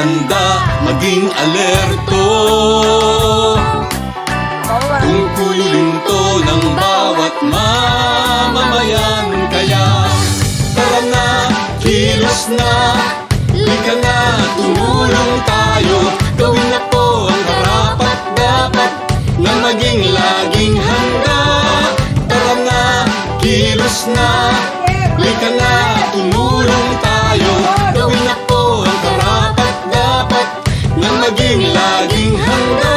handa, maging alerto. Tungkulin to ng bawat mamamayan. Kaya tara na, kilos na, lika na, tumulong tayo. Gawin na po ang karapat-dapat na maging laging handa. Tara na, kilos na, lika na, tumulong tayo. Gawin na po ang karapat-dapat na maging laging handa.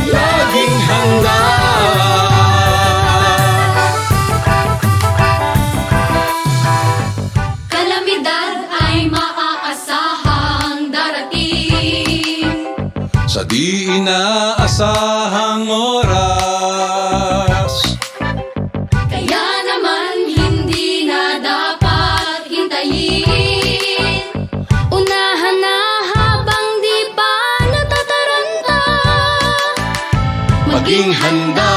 Laging handa. Kalamidad ay maaasahang darating Sa di inaasahang oras. Kaya naman hindi na dapat hintayin. Unahan na habang di pa natataranta. Maging handa,